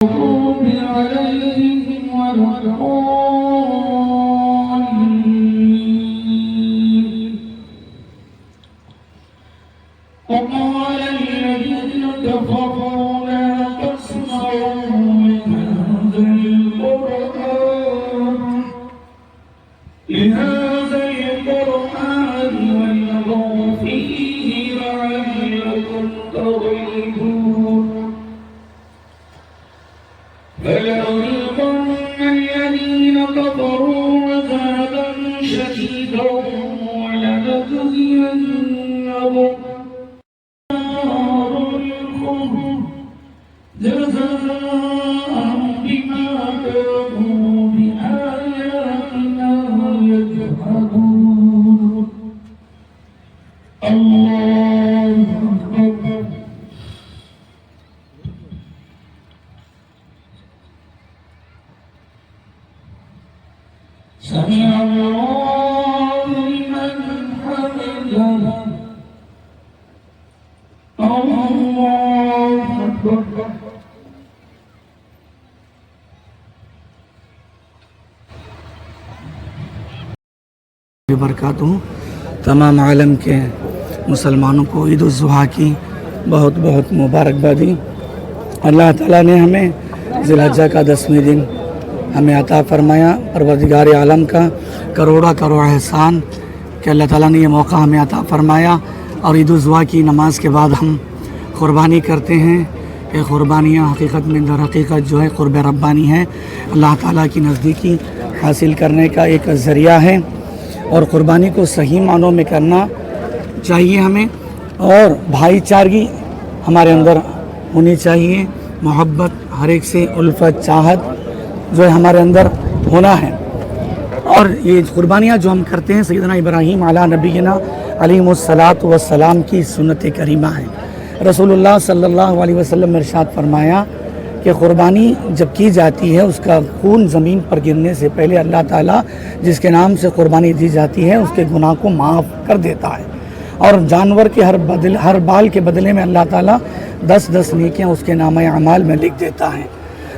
وقال الذين كفروا لا تسمعوا لهذا القرآن والغوا فيه لعلكم تغلبون فليلقن الذين كفروا عذابا شديدا ولنجزينهم جزاء بما كانوا بآياتنا يجحدون الله أكبر سمع الله لمن حمده الله أكبر बरकातहू। तमाम आलम के मुसलमानों को ईद उल ज़ुहा की बहुत बहुत मुबारकबादी। अल्लाह ताला ने हमें ज़िलहज्जा का 10वें दिन हमें अता फरमाया। परवरदिगार आलम का करोड़ा करोड़ एहसान कि अल्लाह ताला ने ये मौका हमें अता फरमाया। और ईद उल ज़ुहा की नमाज के बाद हम क़ुरबानी करते हैं। ये क़ुरबानियाँ हकीकत में दर हकीकत जो है क़ुर्ब रब्बानी है, अल्लाह ताला की नज़दीकी हासिल करने का एक ज़रिया है। और क़ुरबानी को सही मानों में करना चाहिए हमें। और भाईचारगी हमारे अंदर होनी चाहिए। मोहब्बत, हर एक से उल्फत, चाहत जो है हमारे अंदर होना है। और ये क़ुरबानियाँ जो हम करते हैं सैयदना इब्राहीम अला नबीना अलैहिस्सलातु वस्सलाम की सुन्नत करीमा है। रसूलुल्लाह सल्लल्लाहु अलैहि वसल्लम ने इरशाद फरमाया कि क़ुरबानी जब की जाती है उसका खून ज़मीन पर गिरने से पहले अल्लाह ताला जिसके नाम से क़ुरबानी दी जाती है उसके गुनाह को माफ़ कर देता है। और जानवर के हर बाल के बदले में अल्लाह ताला 10-10 नेकियां उसके नामे अमाल में लिख देता है।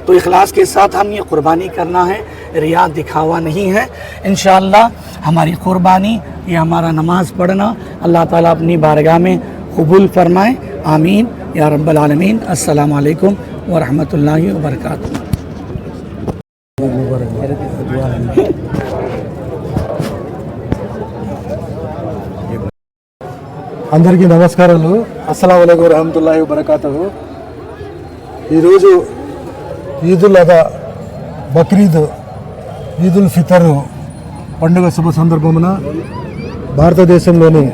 तो इखलास के साथ हम ये क़ुरबानी करना है, रिया दिखावा नहीं है। इंशाअल्लाह हमारी क़ुरबानी, ये हमारा नमाज़ पढ़ना अल्लाह ताला अपनी बारगाह में कबूल फरमाए। आमीन या रब्बल आलमीन। अस्सलामु अलैकुम व रहमतुल्लाहि व बरकातुहू। అందరికీ నమస్కారాలు। అస్సలాము అలైకుం వరహమతుల్లాహి వబరకాతుహు। ఈరోజు ఈదుల్ అదా, బక్రీద్, ఈదుల్ ఫితర్ పండుగ శుభ సందర్భమున భారతదేశంలోని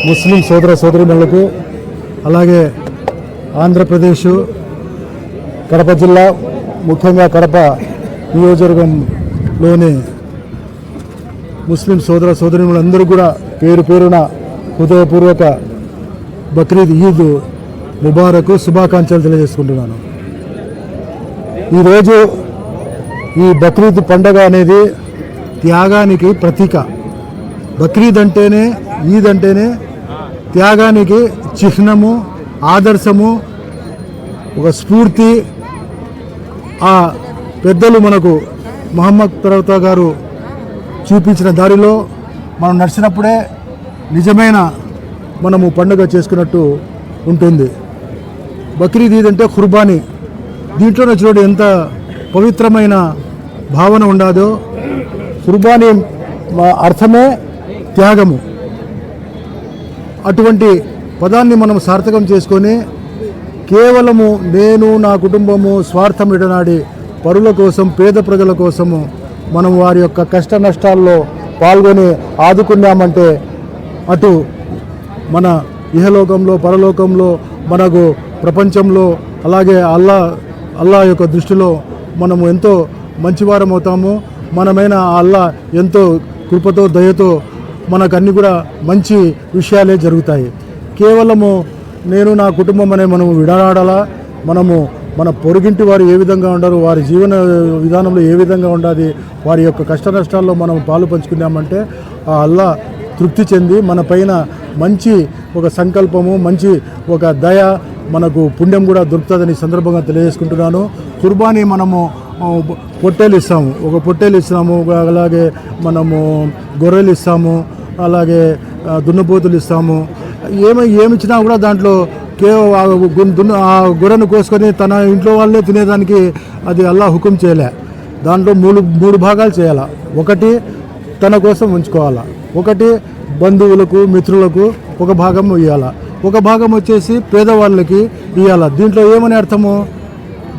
ముస్లిం సోదర సోదరీమణులకు, అలాగే ఆంధ్రప్రదేశ్ కడప జిల్లా, ముఖ్యంగా కడప నియోజకవర్గంలోని ముస్లిం సోదర సోదరీమణులందరూ కూడా పేరు పేరున హృదయపూర్వక బక్రీద్ ఈద్ ముబారక్ శుభాకాంక్షలు తెలియజేసుకుంటున్నాను। ఈరోజు ఈ బక్రీద్ పండుగ అనేది త్యాగానికి ప్రతీక। బక్రీద్ అంటేనే, ఈద్ అంటేనే త్యాగానికి చిహ్నము, ఆదర్శము, ఒక స్ఫూర్తి। ఆ పెద్దలు మనకు ముహమ్మద్ ప్రవక్త గారు చూపించిన దారిలో మనం నడిచినప్పుడే నిజమైన మనము పండుగ చేసుకున్నట్టు ఉంటుంది। బక్రీద్ ఈద్ అంటే ఖుర్బానీ, దీంట్లోనే చూడండి ఎంత పవిత్రమైన భావన ఉండాదో। ఖుర్బానీ అర్థమే త్యాగము। అటువంటి పదాన్ని మనం సార్థకం చేసుకొని కేవలము నేను, నా కుటుంబము స్వార్థం విడనాడి పరుల కోసం, పేద ప్రజల కోసము మనం వారి యొక్క కష్ట నష్టాల్లో పాల్గొని ఆదుకున్నామంటే అటు మన ఇహలోకంలో, పరలోకంలో, మనకు ప్రపంచంలో, అలాగే అల్లా యొక్క దృష్టిలో మనము ఎంతో మంచివారం అవుతాము। మనమైన అల్లా ఎంతో కృపతో, దయతో మనకన్నీ కూడా మంచి విషయాలే జరుగుతాయి। కేవలము నేను, నా కుటుంబం అనే మనము విడనాడాలా? మనము మన పొరుగింటి వారు ఏ విధంగా ఉండరు, వారి జీవన విధానంలో ఏ విధంగా ఉండాలి, వారి యొక్క కష్ట నష్టాల్లో మనం పాలు పంచుకున్నామంటే ఆ అల్లా తృప్తి చెంది మన పైన మంచి ఒక సంకల్పము, మంచి ఒక దయ, మనకు పుణ్యం కూడా దొరుకుతుందని ఈ సందర్భంగా తెలియజేసుకుంటున్నాను. కుర్బానీ మనము పొట్టేలు ఇస్తాము, ఒక పొట్టేలు ఇస్తాము, అలాగే మనము గొర్రెలు ఇస్తాము, అలాగే దున్నపోతులు ఇస్తాము. ఏమి ఇచ్చినా కూడా దాంట్లో ఆ గొర్రెను కోసుకొని తన ఇంట్లో వాళ్ళే తినేదానికి అది అల్లా హుకుం చేయలే. దాంట్లో మూడు భాగాలు చేయాలి. ఒకటి తన కోసం ఉంచుకోవాలా, ఒకటి బంధువులకు మిత్రులకు ఒక భాగం ఇవ్వాలా, ఒక భాగం వచ్చేసి పేదవాళ్ళకి ఇవ్వాలా. దీంట్లో ఏమని అర్థము,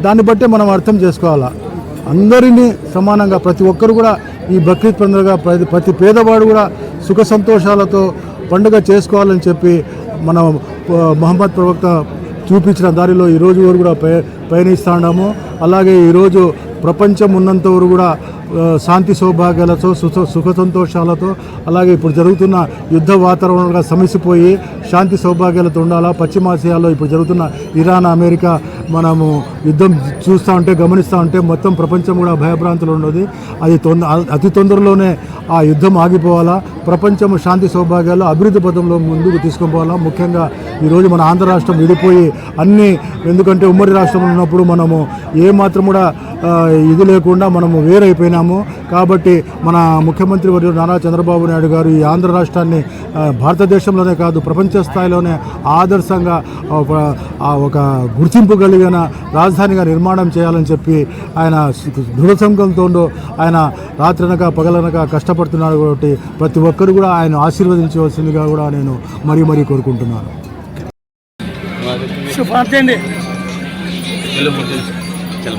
దాన్ని బట్టే మనం అర్థం చేసుకోవాలా. అందరినీ సమానంగా ప్రతి ఒక్కరు కూడా ఈ బక్రీద్ పండుగ ప్రతి పేదవాడు కూడా సుఖ సంతోషాలతో పండుగ చేసుకోవాలని చెప్పి మన మహమ్మద్ ప్రవక్త చూపించిన దారిలో ఈరోజు వరకు కూడా పయనిస్తూ ఉన్నాము. అలాగే ఈరోజు ప్రపంచం ఉన్నంత వరకు కూడా శాంతి సౌభాగ్యాలతో సుఖ సంతోషాలతో, అలాగే ఇప్పుడు జరుగుతున్న యుద్ధ వాతావరణంగా సమసిపోయి శాంతి సౌభాగ్యాలతో ఉండాలా. పశ్చిమాసియాలో ఇప్పుడు జరుగుతున్న ఇరాన్ అమెరికా మనము యుద్ధం చూస్తూ ఉంటే గమనిస్తూ ఉంటే మొత్తం ప్రపంచం కూడా భయభ్రాంతులు ఉన్నది. అది అతి తొందరలోనే ఆ యుద్ధం ఆగిపోవాలా. ప్రపంచం శాంతి సౌభాగ్యాలు అభివృద్ధి పథంలో ముందుకు తీసుకొని పోవాలా. ముఖ్యంగా ఈరోజు మన ఆంధ్ర రాష్ట్రం విడిపోయి అన్నీ, ఎందుకంటే ఉమ్మడి రాష్ట్రంలో ఉన్నప్పుడు మనము ఏమాత్రం కూడా ఇది లేకుండా మనము వేరైపోయినాము. కాబట్టి మన ముఖ్యమంత్రి వర్యులు నారా చంద్రబాబు నాయుడు గారు ఈ ఆంధ్ర రాష్ట్రాన్ని భారతదేశంలోనే కాదు ప్రపంచ స్థాయిలోనే ఆదర్శంగా ఒక గుర్తింపు కలిగిన రాజధానిగా నిర్మాణం చేయాలని చెప్పి ఆయన దృఢ సంకల్పంతో ఆయన రాత్రనక పగలనక కష్టపడుతున్నాడు. కాబట్టి ప్రతి ఒక్కరు కూడా ఆయన ఆశీర్వదించవలసిందిగా కూడా నేను మరీ కోరుకుంటున్నాను. चल